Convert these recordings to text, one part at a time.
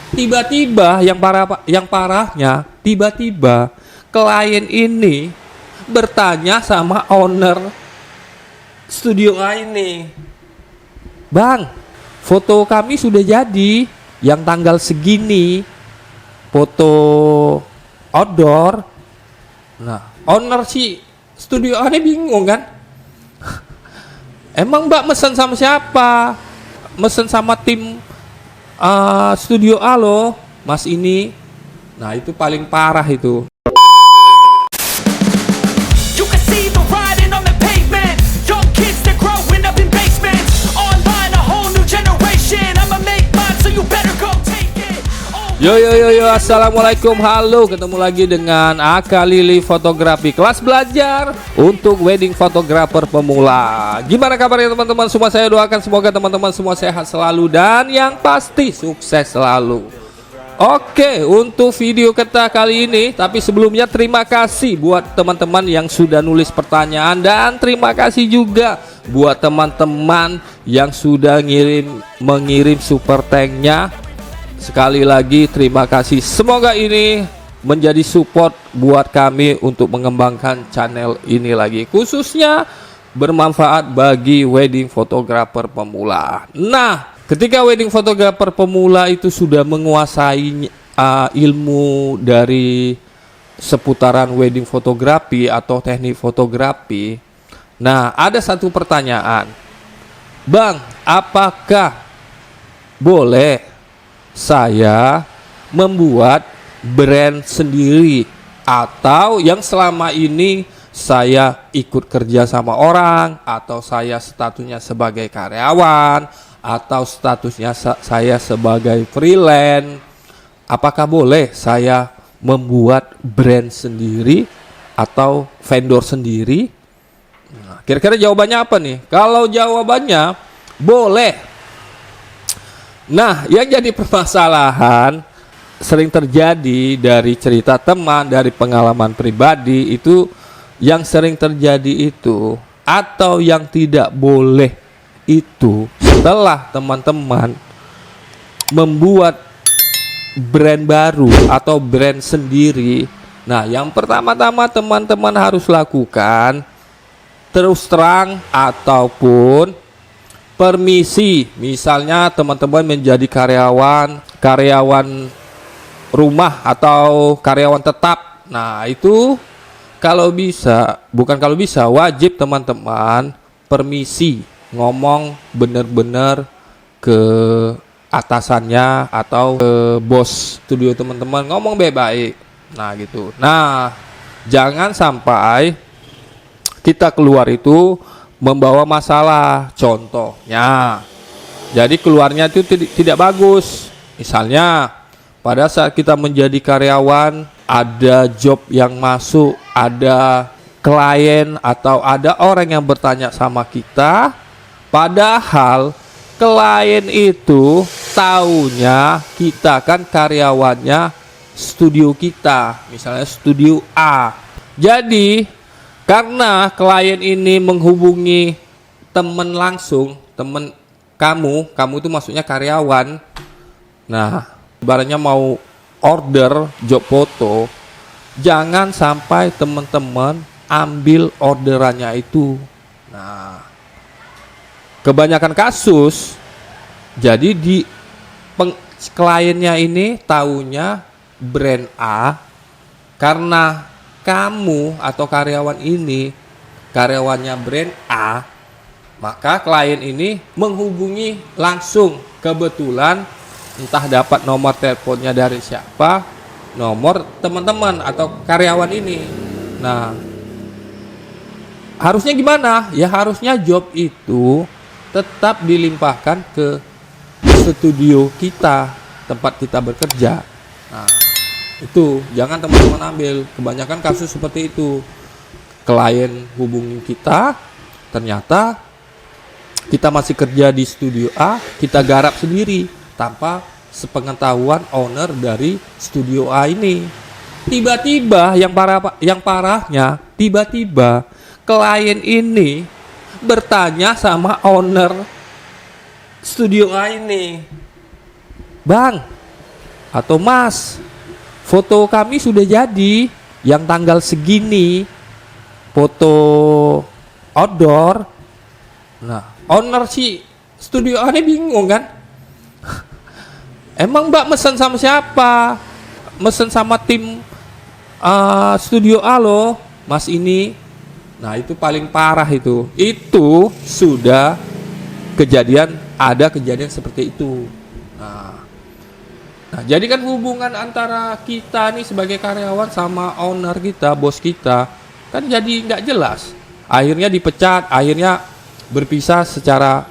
Tiba-tiba yang parahnya, tiba-tiba klien ini bertanya sama owner studio A ini, "Bang, foto kami sudah jadi yang tanggal segini, foto outdoor." Nah, owner si studio A ini bingung kan? Emang Mbak mesen sama siapa? Mesen sama tim studio A loh, Mas ini. Nah, itu paling parah itu. You can see the riding on the pavement. Young kids, they're growing up in basements. Online, a whole new generation. I'ma make mine, so you better go take it. Yo, assalamualaikum, halo, ketemu lagi dengan Aka Lili Fotografi, kelas belajar untuk wedding photographer pemula. Gimana kabarnya teman-teman semua? Saya doakan semoga teman-teman semua sehat selalu dan yang pasti sukses selalu. Oke, untuk video kita kali ini, tapi sebelumnya terima kasih buat teman-teman yang sudah nulis pertanyaan, dan terima kasih juga buat teman-teman yang sudah mengirim super thanknya. Sekali lagi terima kasih. Semoga ini menjadi support buat kami untuk mengembangkan channel ini lagi, khususnya bermanfaat bagi wedding photographer pemula. Nah, ketika wedding photographer pemula itu sudah menguasai ilmu dari seputaran wedding fotografi atau teknik fotografi, nah ada satu pertanyaan, "Bang, apakah boleh saya membuat brand sendiri, atau yang selama ini saya ikut kerja sama orang, atau saya statusnya sebagai karyawan, atau statusnya saya sebagai freelance, apakah boleh saya membuat brand sendiri atau vendor sendiri?" Nah, kira-kira jawabannya apa nih? Kalau jawabannya boleh. Nah, yang jadi permasalahan sering terjadi dari cerita teman, dari pengalaman pribadi itu, yang sering terjadi itu atau yang tidak boleh itu setelah teman-teman membuat brand baru atau brand sendiri. Nah, yang pertama-tama teman-teman harus lakukan, terus terang ataupun permisi, misalnya teman-teman menjadi karyawan rumah atau karyawan tetap. Nah, itu kalau bisa, wajib teman-teman permisi, ngomong bener-bener ke atasannya atau ke bos studio teman-teman, ngomong baik-baik. Nah, gitu. Nah, jangan sampai kita keluar itu membawa masalah. Contohnya, jadi keluarnya itu tidak bagus. Misalnya pada saat kita menjadi karyawan, ada job yang masuk, ada klien atau ada orang yang bertanya sama kita, padahal klien itu taunya kita kan karyawannya studio kita, misalnya studio A. Jadi karena klien ini menghubungi temen langsung, temen kamu itu maksudnya karyawan. Nah, ibaratnya mau order job foto, jangan sampai teman-teman ambil orderannya itu. Nah, kebanyakan kasus jadi kliennya ini taunya brand A, karena kamu atau karyawan ini karyawannya brand A, maka klien ini menghubungi langsung. Kebetulan entah dapat nomor teleponnya dari siapa, nomor teman-teman atau karyawan ini. Nah, harusnya gimana? Ya harusnya job itu tetap dilimpahkan ke studio kita, tempat kita bekerja. Nah, itu jangan teman-teman ambil. Kebanyakan kasus seperti itu, klien hubungi kita, ternyata kita masih kerja di studio A, kita garap sendiri tanpa sepengetahuan owner dari studio A ini. Tiba-tiba yang parahnya, tiba-tiba klien ini bertanya sama owner studio A ini, "Bang, atau Mas, foto kami sudah jadi yang tanggal segini, foto outdoor. Nah, owner si studio A ini bingung kan? Emang Mbak mesen sama siapa? Mesen sama tim studio A loh, Mas ini. Nah, itu paling parah itu. Itu sudah ada kejadian seperti itu. Nah, jadi kan hubungan antara kita nih sebagai karyawan sama owner kita, bos kita, kan jadi nggak jelas. Akhirnya dipecat, akhirnya berpisah secara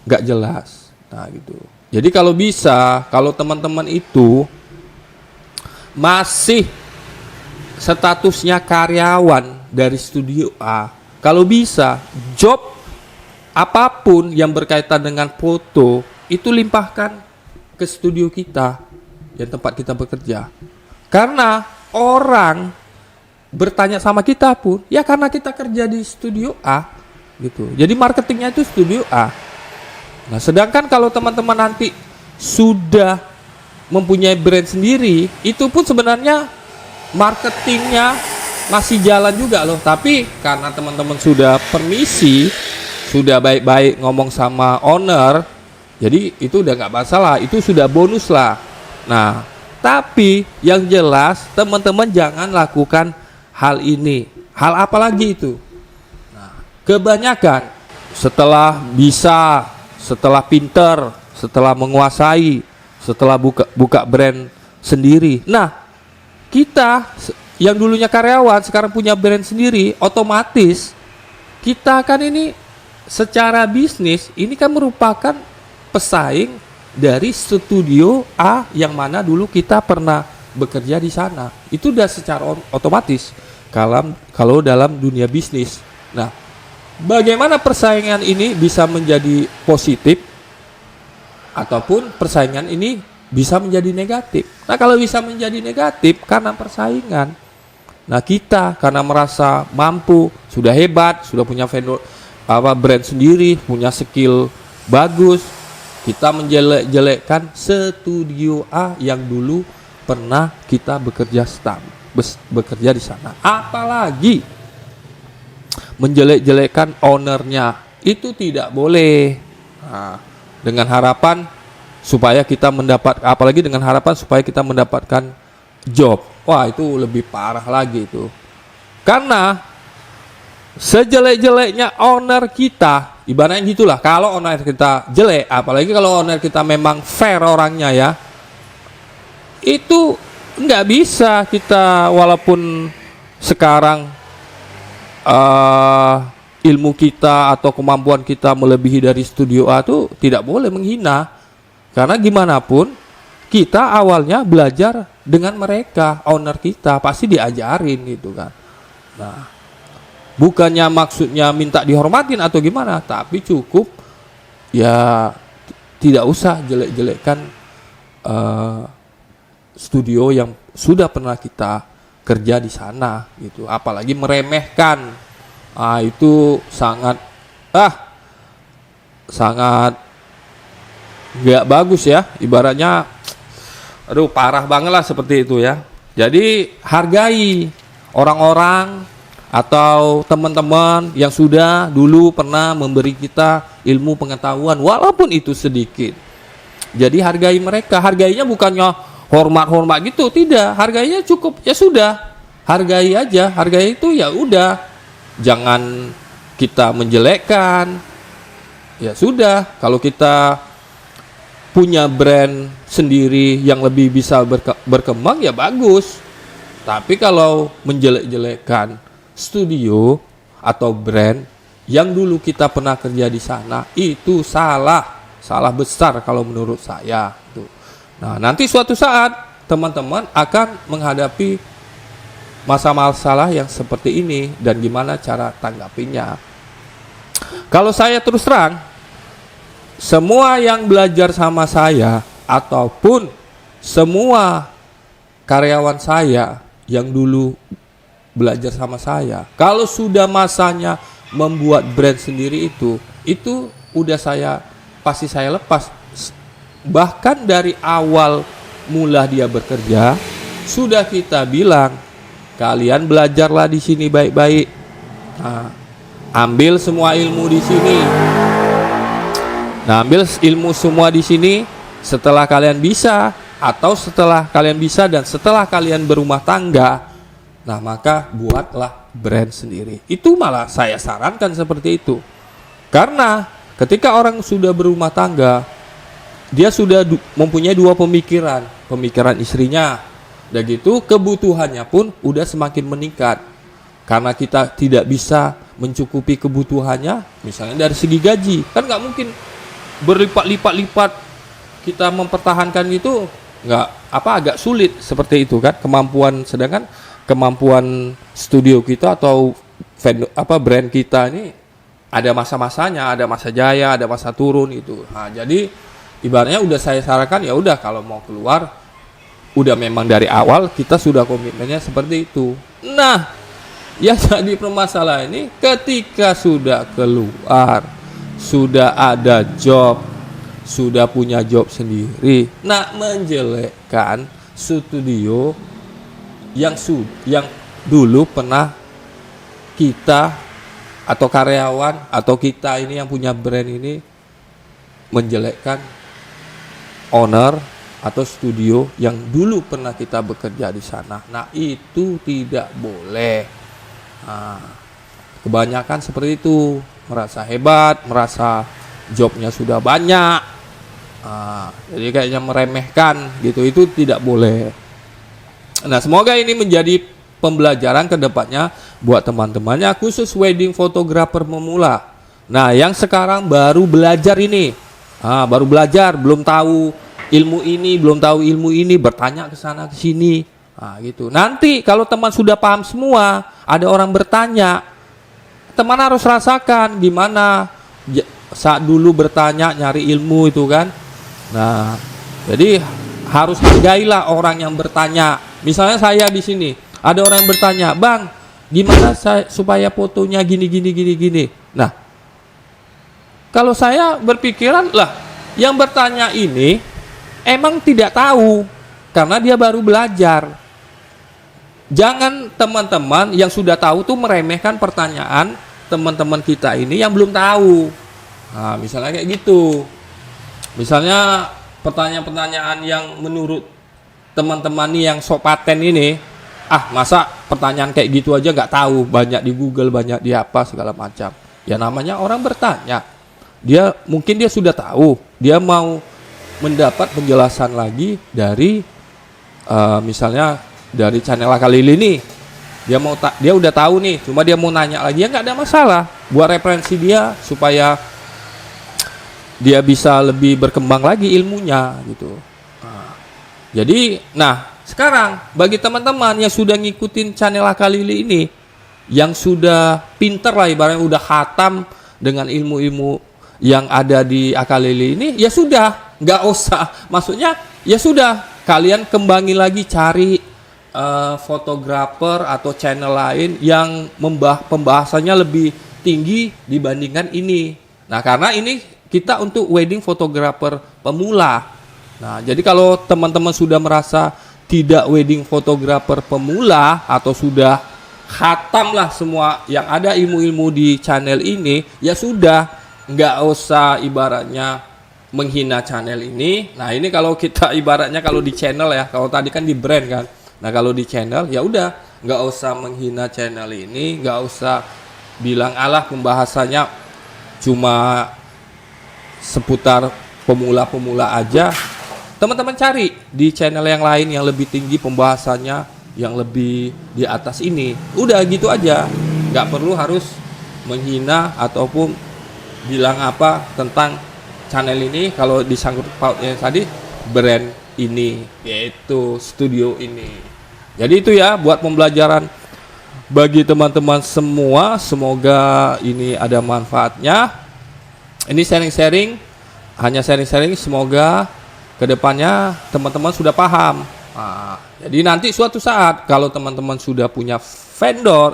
nggak jelas. Nah gitu. Jadi kalau bisa, kalau teman-teman itu masih statusnya karyawan dari studio A, kalau bisa job apapun yang berkaitan dengan foto itu limpahkan ke studio kita, yang tempat kita bekerja. Karena orang bertanya sama kita pun, ya karena kita kerja di studio A gitu. Jadi marketingnya itu studio A. Nah, sedangkan kalau teman-teman nanti sudah mempunyai brand sendiri, itu pun sebenarnya marketingnya masih jalan juga loh. Tapi karena teman-teman sudah permisi, sudah baik-baik ngomong sama owner, jadi itu udah nggak masalah, itu sudah bonus lah. Nah, tapi yang jelas teman-teman jangan lakukan hal ini. Hal apa lagi itu? Nah, kebanyakan setelah bisa, setelah pinter, setelah menguasai, setelah buka brand sendiri. Nah, kita yang dulunya karyawan sekarang punya brand sendiri, otomatis kita kan ini secara bisnis ini kan merupakan pesaing dari studio A yang mana dulu kita pernah bekerja di sana. Itu udah secara otomatis kalau dalam dunia bisnis. Nah, bagaimana persaingan ini bisa menjadi positif ataupun persaingan ini bisa menjadi negatif. Nah, kalau bisa menjadi negatif karena persaingan, nah kita karena merasa mampu, sudah hebat, sudah punya vendor brand sendiri, punya skill bagus, kita menjelek-jelekkan studio A yang dulu pernah kita bekerja di sana. Apalagi menjelek-jelekkan ownernya, itu tidak boleh. Nah, dengan harapan supaya kita mendapatkan job. Wah, itu lebih parah lagi itu. Karena sejelek-jeleknya owner kita, ibaratnya gitulah, kalau owner kita jelek, apalagi kalau owner kita memang fair orangnya ya, itu nggak bisa kita, walaupun sekarang ilmu kita atau kemampuan kita melebihi dari studio A, itu tidak boleh menghina. Karena gimana pun kita awalnya belajar dengan mereka, owner kita pasti diajarin gitu kan. Nah, bukannya maksudnya minta dihormatin atau gimana, tapi cukup ya tidak usah jelek-jelekkan studio yang sudah pernah kita kerja di sana gitu. Apalagi meremehkan, itu sangat nggak bagus ya. Ibaratnya, aduh parah banget lah seperti itu ya. Jadi hargai orang-orang atau teman-teman yang sudah dulu pernah memberi kita ilmu pengetahuan, walaupun itu sedikit. Jadi hargai mereka. Hargainya bukannya hormat-hormat gitu, tidak. Hargainya cukup ya sudah, hargai aja. Hargai itu ya udah, jangan kita menjelekkan. Ya sudah, kalau kita punya brand sendiri yang lebih bisa berkembang ya bagus. Tapi kalau menjelek-jelekkan studio atau brand yang dulu kita pernah kerja di sana, itu salah besar kalau menurut saya tuh. Nah, nanti suatu saat teman-teman akan menghadapi masalah yang seperti ini dan gimana cara tanggapinya. Kalau saya terus terang, semua yang belajar sama saya ataupun semua karyawan saya yang dulu belajar sama saya, kalau sudah masanya membuat brand sendiri itu udah pasti saya lepas. Bahkan dari awal mula dia bekerja, sudah kita bilang, kalian belajarlah di sini baik-baik. Nah, ambil semua ilmu di sini. Nah, ambil ilmu semua di sini. Setelah kalian bisa, atau setelah kalian bisa dan setelah kalian berumah tangga, nah maka buatlah brand sendiri. Itu malah saya sarankan seperti itu. Karena ketika orang sudah berumah tangga, dia sudah mempunyai dua pemikiran. Pemikiran istrinya, dan gitu kebutuhannya pun udah semakin meningkat. Karena kita tidak bisa mencukupi kebutuhannya, misalnya dari segi gaji, kan nggak mungkin berlipat-lipat kita mempertahankan itu, agak sulit seperti itu kan, sedangkan kemampuan studio kita atau brand kita ini ada masa-masanya, ada masa jaya, ada masa turun itu. Nah, jadi ibaratnya udah saya sarankan, ya udah kalau mau keluar udah memang dari awal kita sudah komitmennya seperti itu. Nah, yang jadi permasalahan ini ketika sudah keluar, sudah ada job, sudah punya job sendiri, nah menjelekkan studio yang dulu pernah kita atau karyawan atau kita ini yang punya brand ini menjelekkan owner atau studio yang dulu pernah kita bekerja di sana. Nah, itu tidak boleh. Nah, kebanyakan seperti itu, merasa hebat, merasa jobnya sudah banyak. Jadi kayaknya meremehkan gitu, itu tidak boleh. Nah, semoga ini menjadi pembelajaran ke depannya buat teman-temannya, khusus wedding photographer pemula. Nah, yang sekarang baru belajar ini, baru belajar, belum tahu ilmu ini, bertanya ke sana ke sini. Gitu. Nanti kalau teman sudah paham semua, ada orang bertanya, teman harus rasakan gimana saat dulu bertanya, nyari ilmu itu kan. Nah, jadi harus hargailah orang yang bertanya. Misalnya saya di sini, ada orang yang bertanya, "Bang, gimana supaya fotonya gini." Nah, kalau saya berpikiran, lah, yang bertanya ini emang tidak tahu karena dia baru belajar. Jangan teman-teman yang sudah tahu tuh meremehkan pertanyaan teman-teman kita ini yang belum tahu. Nah, misalnya kayak gitu. Misalnya pertanyaan-pertanyaan yang menurut teman-teman nih yang sok paten ini, masa pertanyaan kayak gitu aja nggak tahu, banyak di Google, banyak di apa segala macam. Ya namanya orang bertanya, mungkin dia sudah tahu, dia mau mendapat penjelasan lagi dari misalnya dari channel Akalili ini. Dia udah tahu nih, cuma dia mau nanya lagi, ya nggak ada masalah, buat referensi dia supaya dia bisa lebih berkembang lagi ilmunya gitu. Jadi, sekarang bagi teman-teman yang sudah ngikutin channel Akalili ini, yang sudah pinter lah, ibaratnya udah khatam dengan ilmu-ilmu yang ada di Akalili ini, ya sudah, nggak usah. Maksudnya, ya sudah, kalian kembangin lagi, cari fotografer atau channel lain yang pembahasannya lebih tinggi dibandingkan ini. Nah, karena ini kita untuk wedding photographer pemula. Nah, jadi kalau teman-teman sudah merasa tidak wedding photographer pemula atau sudah khatam lah semua yang ada ilmu-ilmu di channel ini, ya sudah, nggak usah ibaratnya menghina channel ini. Nah, ini kalau kita ibaratnya kalau di channel ya, kalau tadi kan di brand kan. Nah, kalau di channel ya udah, nggak usah menghina channel ini, nggak usah bilang alah pembahasannya cuma seputar pemula-pemula aja. Teman-teman cari di channel yang lain yang lebih tinggi pembahasannya, yang lebih di atas ini. Udah gitu aja, nggak perlu harus menghina ataupun bilang apa tentang channel ini. Kalau disangkut pautnya tadi brand ini, yaitu studio ini. Jadi itu ya buat pembelajaran bagi teman-teman semua. Semoga ini ada manfaatnya. Ini sharing-sharing, hanya sharing-sharing, semoga kedepannya teman-teman sudah paham. Jadi nanti suatu saat kalau teman-teman sudah punya vendor,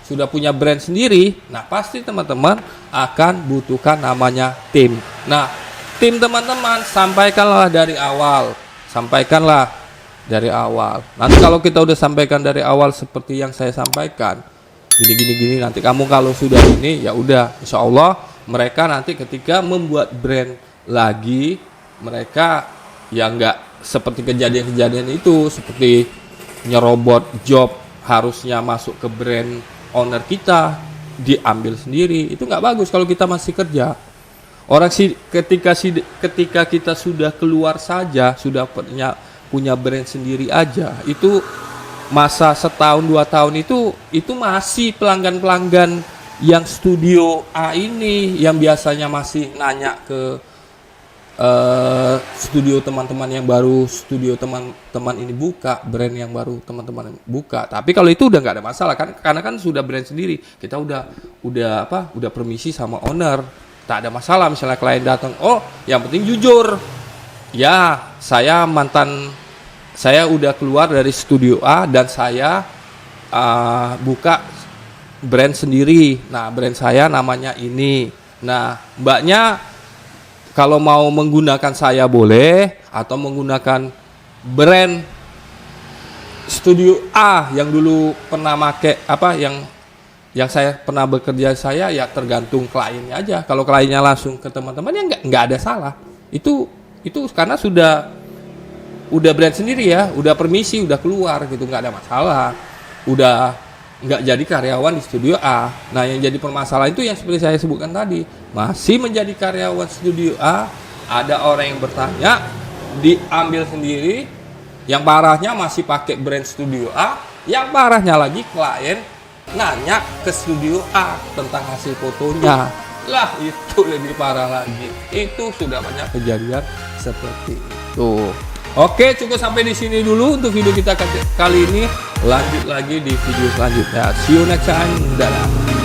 sudah punya brand sendiri, nah pasti teman-teman akan butuhkan namanya tim. Nah, tim teman-teman sampaikanlah dari awal. sampaikanlah dari awal. Nanti kalau kita udah sampaikan dari awal seperti yang saya sampaikan, gini, nanti kamu kalau sudah ini, ya udah, insya Allah mereka nanti ketika membuat brand lagi, mereka ya nggak seperti kejadian-kejadian itu, seperti nyerobot job harusnya masuk ke brand owner kita, diambil sendiri. Itu nggak bagus kalau kita masih kerja. Orang ketika kita sudah keluar saja, sudah punya brand sendiri aja, itu masa setahun 2 tahun itu masih pelanggan yang studio A ini yang biasanya masih nanya ke studio teman-teman yang baru, studio teman-teman ini buka, brand yang baru teman-teman buka. Tapi kalau itu udah nggak ada masalah kan, karena kan sudah brand sendiri, kita udah permisi sama owner, tak ada masalah. Misalnya klien datang, oh yang penting jujur, ya saya udah keluar dari studio A dan saya buka brand sendiri. Nah, brand saya namanya ini. Nah, mbaknya kalau mau menggunakan saya boleh, atau menggunakan brand studio A yang dulu pernah make yang saya pernah bekerja saya, ya tergantung kliennya aja. Kalau kliennya langsung ke teman-teman ya nggak ada salah. Itu karena udah brand sendiri ya, udah permisi, udah keluar gitu, nggak ada masalah. Udah nggak jadi karyawan di studio A. Nah, yang jadi permasalahan itu yang seperti saya sebutkan tadi, masih menjadi karyawan studio A, ada orang yang bertanya, diambil sendiri. Yang parahnya masih pakai brand studio A. Yang parahnya lagi klien nanya ke studio A tentang hasil fotonya. Lah, itu lebih parah lagi. Itu sudah banyak kejadian seperti itu. Oke, cukup sampai di sini dulu untuk video kita kali ini. Lanjut lagi di video selanjutnya. See you next time. Dadah.